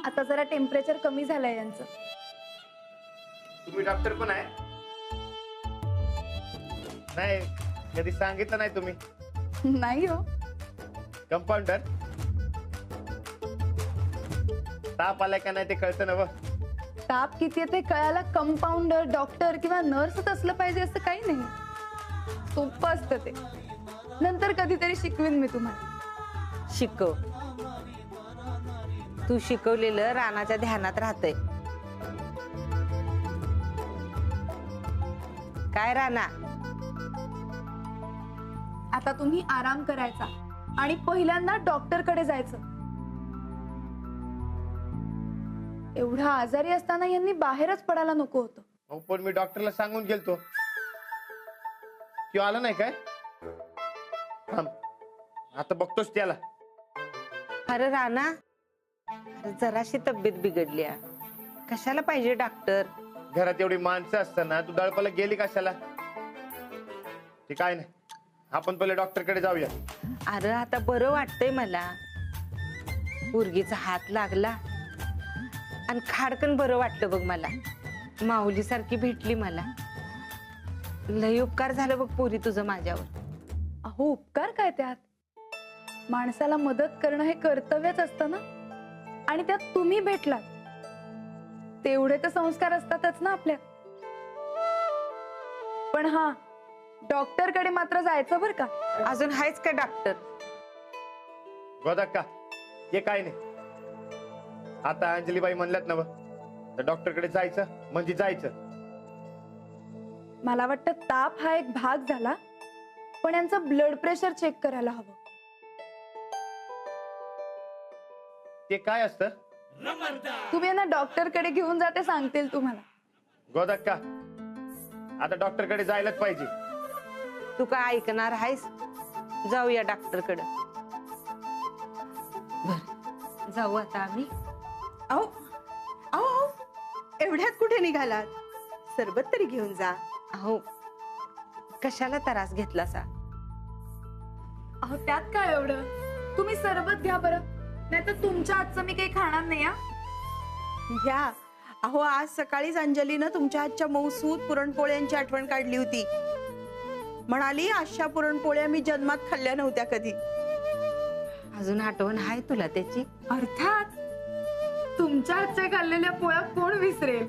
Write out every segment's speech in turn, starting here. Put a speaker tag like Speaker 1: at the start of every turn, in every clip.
Speaker 1: आता जरा टेम्परेचर कमी झालंय यांचं.
Speaker 2: तुम्ही डॉक्टर पण आहे? नाही, कधी सांगितलं नाही तुम्ही.
Speaker 1: नाही हो.
Speaker 2: कंपाऊंडर? ताप आलाय का नाही ते कळतं ना.
Speaker 1: ताप किती ते कळायला कंपाऊंडर, डॉक्टर किंवा नर्सच असलं पाहिजे असं काही नाही. सोपं असतं ते. नंतर कधीतरी शिकवीन मी तुम्हाला.
Speaker 3: शिकव. तू शिकवलेलं रानाच्या ध्यानात राहतंय. काय राणा?
Speaker 1: आता तुम्ही आराम करायचा आणि पहिल्यांदा डॉक्टर कडे जायचं. एवढा आजारी असताना यांनी बाहेरच पडायला नको होतं.
Speaker 2: अहो पण मी डॉक्टरला सांगून गेलतो. किंवा आला नाही काय? आता बघतोच त्याला.
Speaker 3: अरे राणा, जराशी तब्येत बिघडली. कशाला पाहिजे डॉक्टर?
Speaker 2: घरात एवढी माणसं असताना तू दळपाला गेली कशाला? ते काय नाही, आपण पहिले डॉक्टर कडे जाऊया.
Speaker 3: अरे आता बरं वाटतंय मला. पोरगीचा हात लागला आणि खाडकन बरं वाटलं बघ मला. माऊली सारखी भेटली मला. लय उपकार झालं बघ पोरी तुझं माझ्यावर.
Speaker 1: अहो उपकार काय त्यात? माणसाला मदत करणं हे कर्तव्यच असतं ना. आणि त्यात तुम्ही भेटलात, तेवढे तर संस्कार असतातच ना आपल्यात. पण हा, डॉक्टर कडे मात्र जायचं बर का.
Speaker 3: अजून आहेच का डॉक्टर?
Speaker 2: गोदाक्का, हे काय नाही. आता अंजलीबाई म्हणल्यात ना तर डॉक्टर कडे जायचं म्हणजे जायचं.
Speaker 1: मला वाटतं ताप हा एक भाग झाला, पण यांचं ब्लड प्रेशर चेक करायला हवं.
Speaker 2: ते काय असतं?
Speaker 1: तुम्ही यांना डॉक्टर कडे घेऊन जाते सांगतील तुम्हाला.
Speaker 2: गोदाक्का, आता डॉक्टर कडे जायलाच पाहिजे.
Speaker 3: तू काय ऐकणार आहेस? जाऊया डॉक्टर कडे. जाऊ आता आम्ही.
Speaker 4: अहो अहो, एवढ्यात कुठे निघालात? सरबत तरी घेऊन जा.
Speaker 3: अहो कशाला त्रास घेतला सा?
Speaker 1: अहो त्यात काय एवढं? तुम्ही सरबत घ्या बरं, नाही तर तुमच्या हातचं मी काही खाणार नाही.
Speaker 4: घ्या. अहो आज सकाळीच अंजलीनं तुमच्या हातच्या मऊसूत पुरणपोळ्यांची आठवण काढली होती. म्हणाली अशा पुरणपोळ्या मी जन्मात खाल्ल्या नव्हत्या कधी.
Speaker 3: अजून आठवण आहे तुला त्याची?
Speaker 1: अर्थात. तुमच्या हातच्या खाल्लेल्या पोळ्या कोण विसरेल?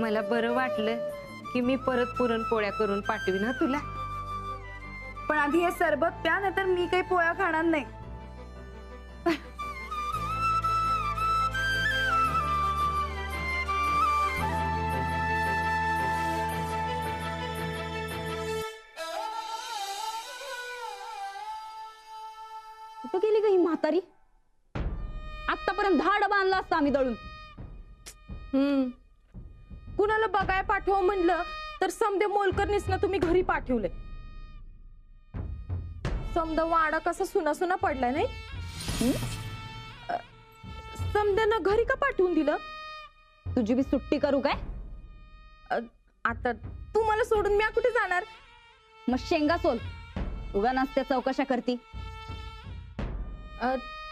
Speaker 3: मला बरं वाटलं की मी परत पुरणपोळ्या करून पाठवीन तुला.
Speaker 1: पण आधी हे सरबत प्या, नाही तर मी काही पोळ्या खाणार नाही.
Speaker 5: कुठं गेली ग ही म्हातारी? आतापर्यंत 10 डबा आणला असता आम्ही दळून.
Speaker 6: कुणाला बघाय पाठव म्हणलं तर समदे मोलकरनीच ना तुम्ही घरी पाठवले. समदा वाडा कसा सुना सुना पडलाय नाही. समद्यानं घरी का पाठवून दिलं?
Speaker 5: तुझी बी सुट्टी करू काय?
Speaker 6: आता तू मला सोडून मी कुठे जाणार?
Speaker 5: मग शेंगा सोल. उगा नसत्या चौकशा करती.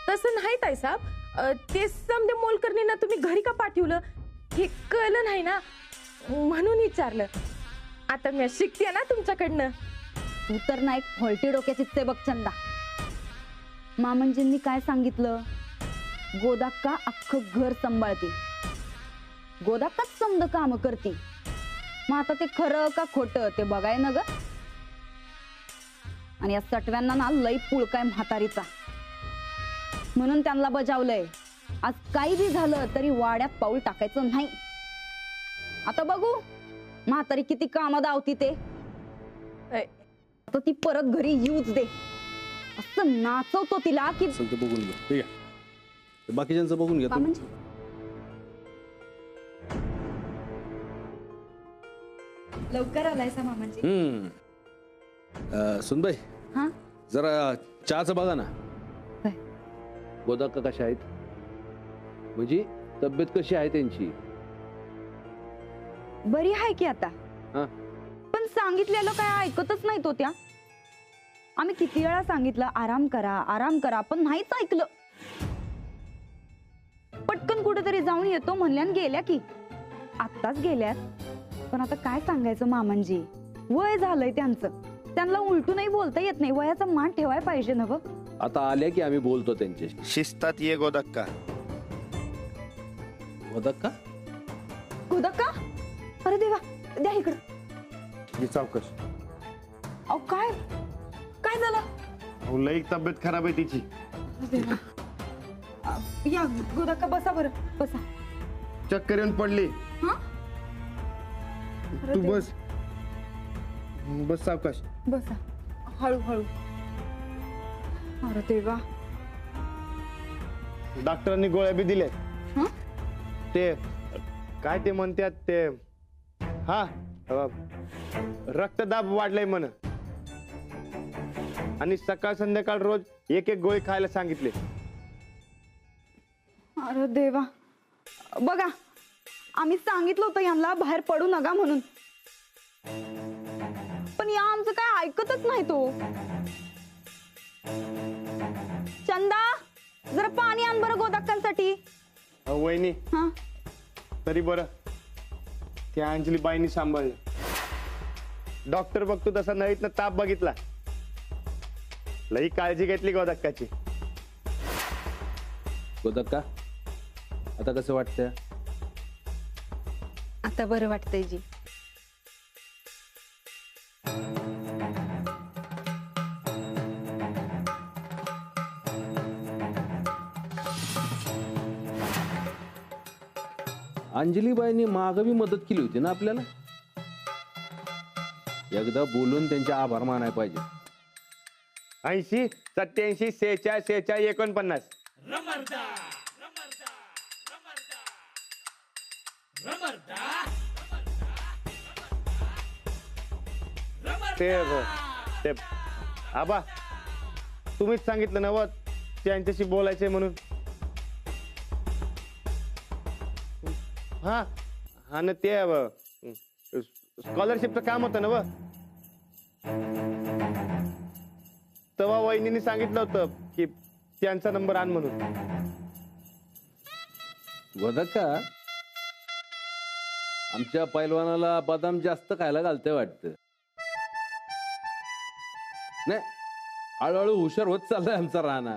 Speaker 6: तसं नाही ताई साहेब. ते समदे मोलकरनींना तुम्ही घरी का पाठवलं हे कळलं नाही ना, म्हणून विचारलं. आता मी शिकते ना तुमच्याकडनं.
Speaker 5: तू तर ना एक फॉल्टी डोक्याची ते बघ चंदा. मामंजींनी काय सांगितलं? गोदाक्का अख्खं घर सांभाळते. गोदाक्काच समद काम करते. मग आता ते खरं का खोटं ते बघाय ना ग. आणि या सटव्यांना ना लई पुळकाय म्हातारीचा. म्हणून त्यांना बजावलंय, आज काही बी झालं तरी वाड्यात पाऊल टाकायचं नाही. आता बघू म्हातारी किती कामं दावती ते. आता ती परत घरी येऊच दे. असं नाचवतो तिला की
Speaker 7: बघून घ्या. ठीक आहे, बाकीच्यांचं बघून घ्या.
Speaker 5: म्हणजे
Speaker 1: लवकर आलायसा मामांजी.
Speaker 7: सुनबाई,
Speaker 5: हा
Speaker 7: जरा चहाचं बघा ना.
Speaker 5: काय?
Speaker 7: गोदाक्का कशा आहेत, म्हणजे तब्येत कशी आहे त्यांची?
Speaker 5: बरी आहे की आता.
Speaker 7: हा?
Speaker 5: पण सांगितलेलं काय ऐकतच नाही तो त्या. आम्ही किती वेळा सांगितलं आराम करा आराम करा, पण नाहीच ऐकलं. पटकन कुठेतरी जाऊन येतो म्हणल्यान गेल्या की आत्ताच गेल्यात. पण आता काय सांगायचं मामांजी, वय झालंय त्यांचं, त्यांना उलटूनही बोलता येत नाही. वयाचा मान ठेवाय पाहिजे ना ग.
Speaker 7: आता आल्या की आम्ही बोलतो त्यांच्याशी.
Speaker 2: शिस्तात ये गोदक्का.
Speaker 7: गोदक्का
Speaker 5: गोदक्का, अरे देवा, द्या इकडं.
Speaker 2: ही चौकश.
Speaker 5: अहो काय काय झालं?
Speaker 2: अहो, लई तब्येत खराब आहे तिची.
Speaker 5: देवा. या गोदक्का, बसा बरं, बसा.
Speaker 2: चक्कर येऊन पडली.
Speaker 5: हा?
Speaker 2: तू बस बस सावकाश.
Speaker 5: बसा, हळूहळू. अरे देवा.
Speaker 2: डॉक्टरांनी गोळ्या बी दिल्या.
Speaker 5: हं?
Speaker 2: ते काय ते म्हणतात ते, हा रक्तदाब वाढलाय म्हण, आणि सकाळ संध्याकाळ रोज एक एक गोळी खायला सांगितले.
Speaker 5: अरे देवा. बघा, आम्ही सांगितलं होतं यांना बाहेर पडू नका म्हणून, पण या आमचं काय ऐकतच नाही तो. चंदा, जरा पाणी आण बरं गोदक्कांसाठी.
Speaker 2: वहिनी,
Speaker 5: हा,
Speaker 2: तरी बरं त्या अंजली बाईंनी सांभाळलं. डॉक्टर बघतो तसा नळीतनं ताप बघितला. लई काळजी घेतली गोदक्काची.
Speaker 7: गोदक्का, आता कसं वाटतंय?
Speaker 3: आता बरं वाटतंय जी.
Speaker 7: अंजलीबाईंनी माग बी मदत केली होती ना आपल्याला. एकदा बोलून त्यांचे आभार मानाय पाहिजे.
Speaker 2: 80 87 46 46 49. ते आबा, तुम्हीच सांगितलं नव त्यांच्याशी बोलायचंय म्हणून. हा हा ना, ते स्कॉलरशिपचं काम होतं ना व. तेव्हा वहिनीने सांगितलं होतं की त्यांचा नंबर आण म्हणून.
Speaker 7: गोदक्का, आमच्या पैलवानाला बदाम जास्त खायला घालतंय वाटतं. नाही, हळूहळू हुशार होत चाललाय आमचा राणा.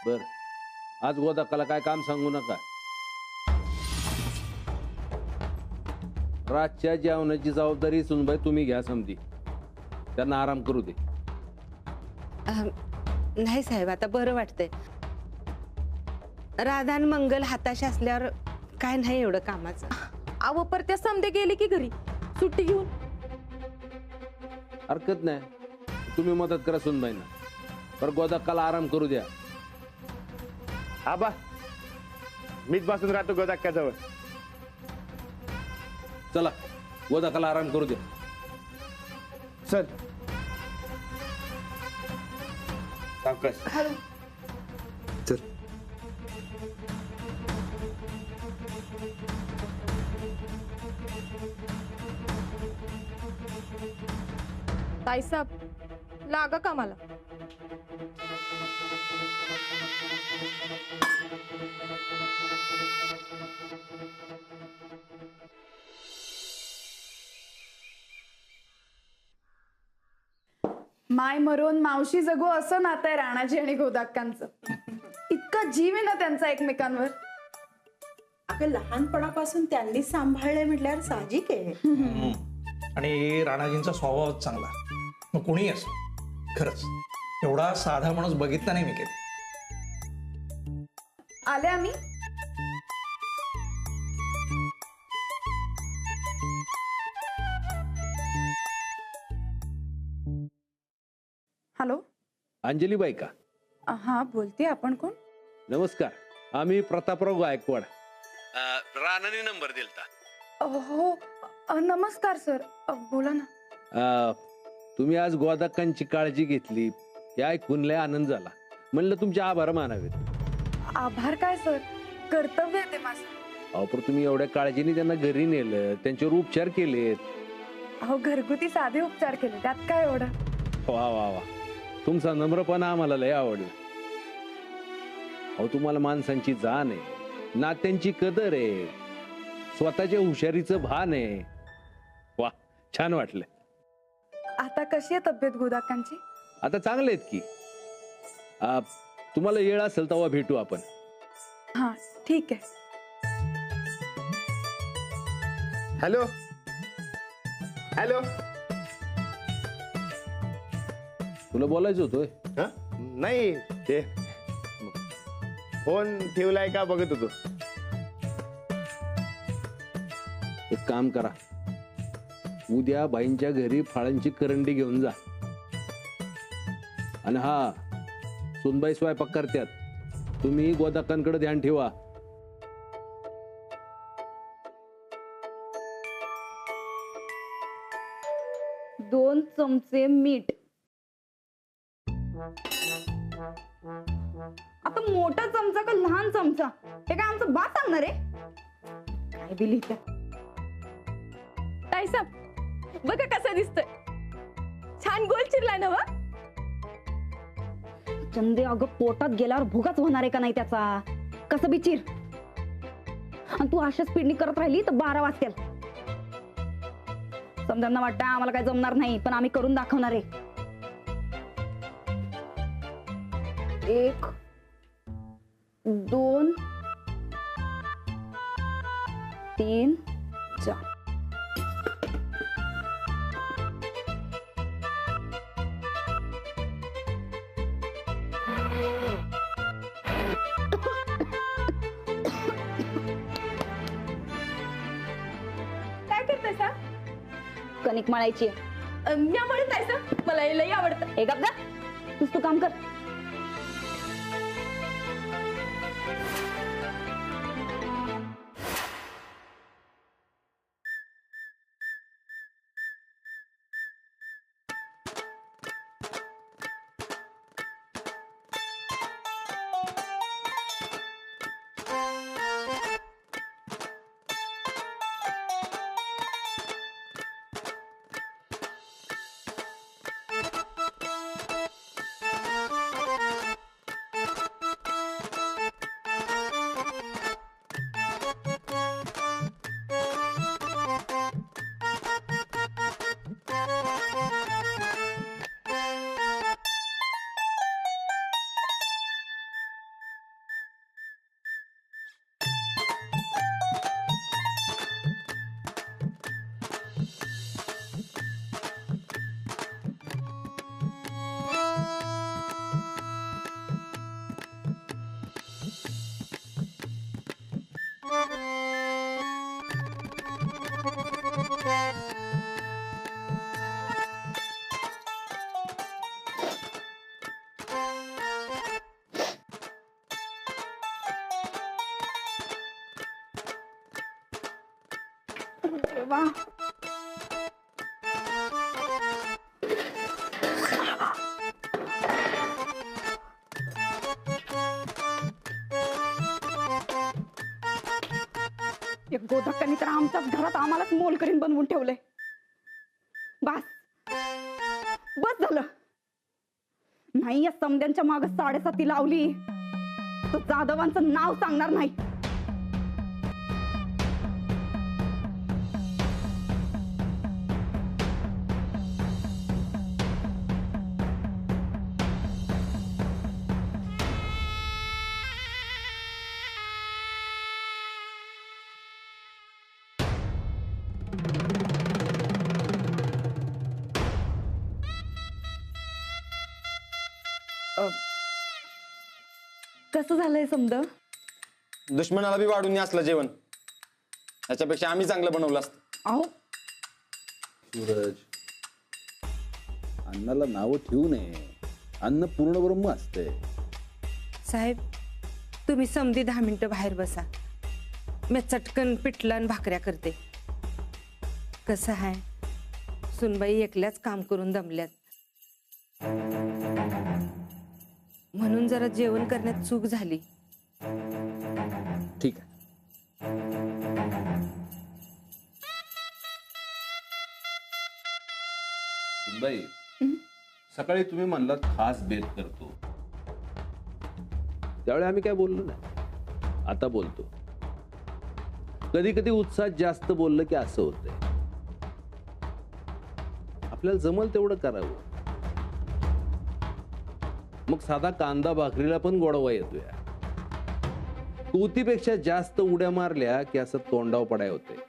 Speaker 7: बर, आज गोदक्काला काय काम सांगू नका. रातच्या जेवणाची जबाबदारी सुनबाई तुम्ही घ्या समधी. त्यांना आराम करू दे.
Speaker 3: नाही साहेब, आता बरं वाटतंय. राधान मंगल हाताशी असल्यावर काय नाही एवढं कामाचं.
Speaker 6: अहो पर त्या समदे गेली की घरी सुट्टी घेऊन.
Speaker 7: हरकत नाही, तुम्ही मदत करा सुनबाईंना. पर गोदक्काला आराम करू द्या.
Speaker 2: आबा, मीच बसून राहतो गोदक्काजवळ.
Speaker 7: चला, गोदक्काला आराम करू द्या.
Speaker 2: चल सावकाश. चल.
Speaker 6: ताईसाब, लागा कामाला.
Speaker 1: माय मरून मावशी जगू असं नातं आहे राणाजी आणि गोदाक्कांचं. इतका जीव आहे ना त्यांचा एकमेकांवर.
Speaker 4: अगं, लहानपणापासून त्यांनी सांभाळले म्हटल्यावर साहजिक आहे.
Speaker 8: आणि राणाजींचा स्वभावच चांगला. मग कोणी असो, खरंच एवढा साधा माणूस बघितला नाही मी कधी.
Speaker 1: आले आम्ही. हॅलो.
Speaker 7: अंजलीबाई का?
Speaker 1: हा, बोलते. आपण कोण?
Speaker 7: नमस्कार, आम्ही प्रतापराव गायकवाड. राणाने नंबर दिलता.
Speaker 1: हो, नमस्कार सर. बोला ना.
Speaker 7: तुम्ही आज गोदक्कांची काळजी घेतली, हे ऐकून लय आनंद झाला. म्हणलं तुमचे आभार मानावेत.
Speaker 1: आभार काय सर, कर्तव्य आहे ते माझं.
Speaker 7: अहो, पण तुम्ही एवढ्या काळजीने त्यांना घरी नेलं, त्यांच्यावर उपचार केलेत.
Speaker 1: अहो, घरगुती साधे उपचार केले, त्यात काय एवढं.
Speaker 7: वा वा वा, तुमचा नम्रपणा आम्हाला लय आवडला. अहो तुम्हाला माणसांची जाण आहे, नात्यांची कदर आहे, स्वतःच्या हुशारीचं भान आहे. वा, छान वाटलं.
Speaker 1: आता कशी आहे तब्येत गोदाकांची?
Speaker 7: आता चांगले आहेत की. तुम्हाला येळ असेल तेव्हा भेटू आपण.
Speaker 1: हा ठीक आहे.
Speaker 2: Hello hello.
Speaker 7: तुला बोलायचं होतं होय?
Speaker 2: हा? नाही ते फोन ठेवलाय का बघत होतो.
Speaker 7: एक काम करा, उद्या बाईंच्या घरी फळांची करंडी घेऊन जा. आणि हा, सुनबाई स्वयंपाक करत्यात, तुम्ही गोदाकांकडे ध्यान ठेवा.
Speaker 5: दोन चमचे मीठ. आता मोठा चमचा का लहान चमचा हे काय आमचं बा सांगणार आहे? काय दिली त्या
Speaker 6: ताईसाब बघा कसं दिसतंय, छान गोल चिरलाय ना वा.
Speaker 5: चंदे अगं पोटात गेल्यावर भुगाच होणार आहे का नाही त्याचा? कसं बिचीर. आणि तू अशाच पिडणी करत राहिली तर 12 वाजतील. समजांना वाटतं आम्हाला काय जमणार नाही, पण आम्ही करून दाखवणार आहे. 1 2 3 4.
Speaker 6: काय करताय सा?
Speaker 5: कणिक मळायची.
Speaker 6: मी आवडत ताईसाब, मला हे लई आवडतं.
Speaker 5: हे गप जा, तू काम कर. देवा. एक गोधक्कानी तर आमच्याच घरात आम्हालाच मोलकरीण बनवून ठेवलंय. बस बस झालं. नाही या समद्यांच्या माग 7.5 लावली तर जाधवांचं नाव सांगणार नाही. कसं झालंय समद?
Speaker 2: दुश्मनाला बी वाढून असलं जेवण, त्याच्यापेक्षा आम्ही चांगलं बनवलं असतं.
Speaker 5: अहो
Speaker 7: सूरज, अन्नाला नाव ठेवू नये. अन्न पूर्ण ब्रह्म असते.
Speaker 3: साहेब, तुम्ही समधी 10 मिनिटं बाहेर बसा. मी चटकन पिठलं आणि भाकऱ्या करते. कसं आहे, सुनबाई एकल्याच काम करून दमल्यात, म्हणून जरा जेवण करण्यात चूक झाली.
Speaker 7: ठीक आहे. बाई, सकाळी तुम्ही म्हणलात खास बेत करतो. त्यावेळी आम्ही काय बोललो नाही. आता बोलतो. कधी कधी उत्साहात जास्त बोललं की असं होतंय. आपल्याला जमल तेवढं करावं. मग साधा कांदा भाकरीला पण गोडवा येतोय. तुतीपेक्षा जास्त उड्या मारल्या की असं तोंडाव पडाय होते.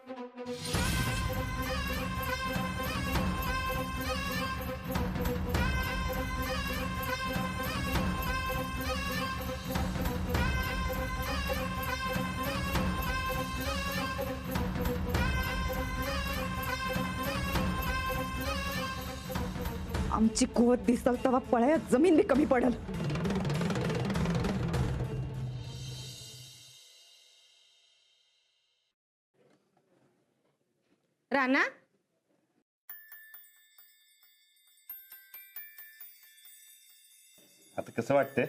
Speaker 5: आमची कुवत दिसल तेव्हा पळ्यात जमीन बी कमी पडल.
Speaker 3: राणा,
Speaker 2: आता कसं वाटतंय?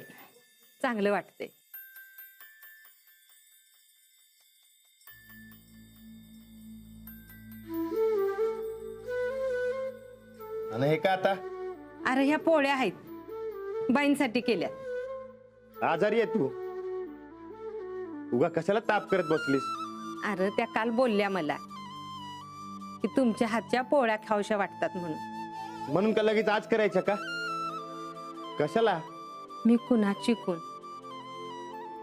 Speaker 3: चांगलं वाटतंय.
Speaker 2: आणि हे का आता?
Speaker 3: अरे ह्या पोळ्या आहेत, बाईंसाठी केल्या.
Speaker 2: आजारी आहे तू? उगा कशाला ताप करत बसलीस?
Speaker 3: अरे त्या काल बोलल्या मला की तुमच्या हातच्या पोळ्या खाऊशा वाटतात म्हणून.
Speaker 2: म्हणून का लगेच आज करायच्या का? कशाला?
Speaker 3: मी कुणाची कोण,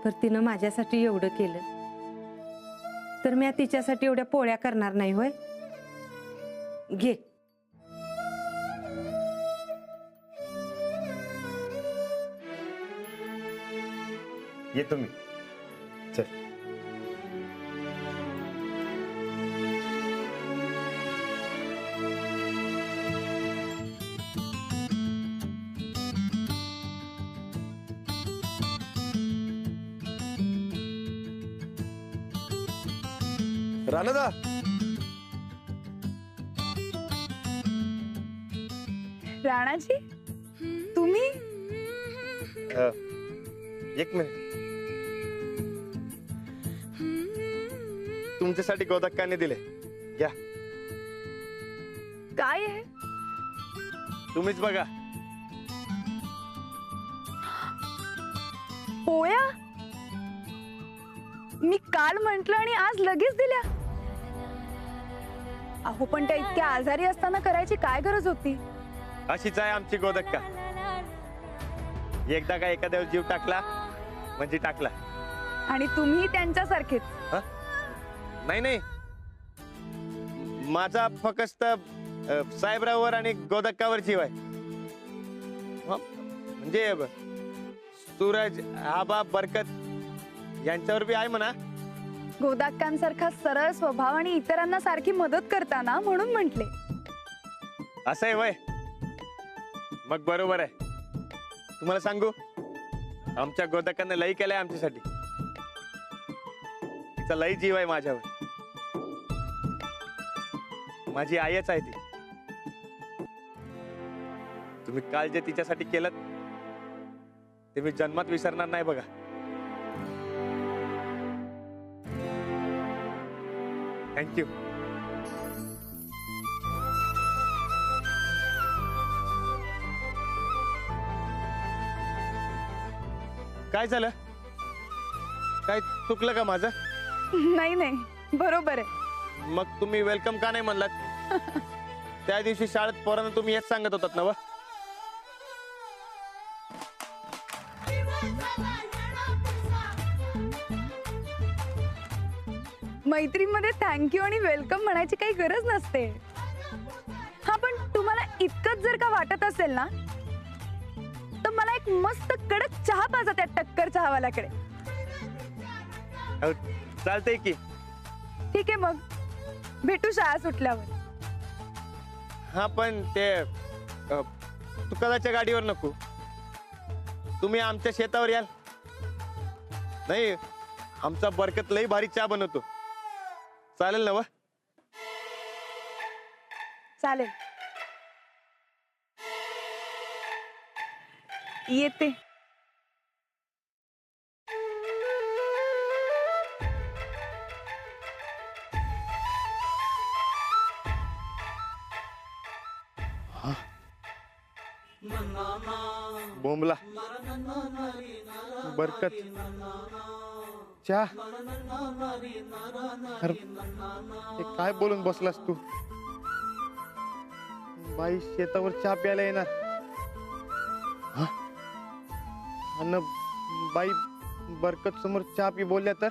Speaker 3: तर तिनं माझ्यासाठी एवढं केलं, तर मी तिच्यासाठी एवढ्या पोळ्या करणार नाही होय. घे.
Speaker 2: येतो मी. चल. राणादा,
Speaker 1: राणाजी तुम्ही?
Speaker 2: एक मिनिट. तुमच्यासाठी गोदक्काने दिले, घ्या.
Speaker 1: काय आहे?
Speaker 2: तुम्हीच बघा.
Speaker 1: पोळ्या? मी काल म्हंटल आणि आज लगेच दिल्या. अहो पण त्या इतक्या आजारी असताना करायची काय गरज होती?
Speaker 2: अशीच आहे आमची गोदक्का. एकदा का एखाद्यावर जीव टाकला म्हणजे टाकला.
Speaker 1: आणि तुम्ही त्यांच्यासारखेच.
Speaker 2: नाही नाही, माझा फक्त साहेबरावर आणि गोदक्कावर जीव आहे. म्हणजे सूरज, आबा, बरकत यांच्यावर बी आहे म्हणा.
Speaker 1: गोदाक्कांसारखा सरळ स्वभाव आणि इतरांना सारखी मदत करताना म्हणून म्हंटले.
Speaker 2: असं आहे वय? मग बरोबर आहे. तुम्हाला सांगू, आमच्या गोदक्कांना लई केलंय आमच्यासाठी. तिचा लई जीव आहे माझ्यावर. माझी आईच आहे ती. तुम्ही काल जे तिच्यासाठी केलं ते मी जन्मात विसरणार नाही बघा. थँक्यू. काय झालं? काय चुकलं का माझं?
Speaker 1: नाही नाही, बरोबर आहे.
Speaker 2: मग तुम्ही वेलकम का नाही म्हणलात? त्या दिवशी शाळेत पोरांना तुम्ही हेच सांगत होतात ना व?
Speaker 1: मैत्रीमध्ये थँक्यू आणि वेलकम म्हणायची काही गरज नसते. हा पण तुम्हाला इतकंच जर का वाटत असेल ना, तर मला एक मस्त कडक चहा पाजा त्या टक्कर चहावाल्याकडे.
Speaker 2: चालतंय की.
Speaker 1: ठीक आहे, मग भेटू शाळा सुटल्यावर.
Speaker 2: हा पण ते तुकादाच्या गाडीवर नको. तुम्ही आमच्या शेतावर याल. नाही, आमचा बरकत लई भारी चहा बनवतो. चालेल ना व?
Speaker 1: चालेल, येते.
Speaker 2: बोंबला बरकत चहा. अरे हे काय बोलून बसलास तू? बाई शेतावर चहा प्यायला येणार हा? अन बाई बरकत समोर चहा पी बोलल्या तर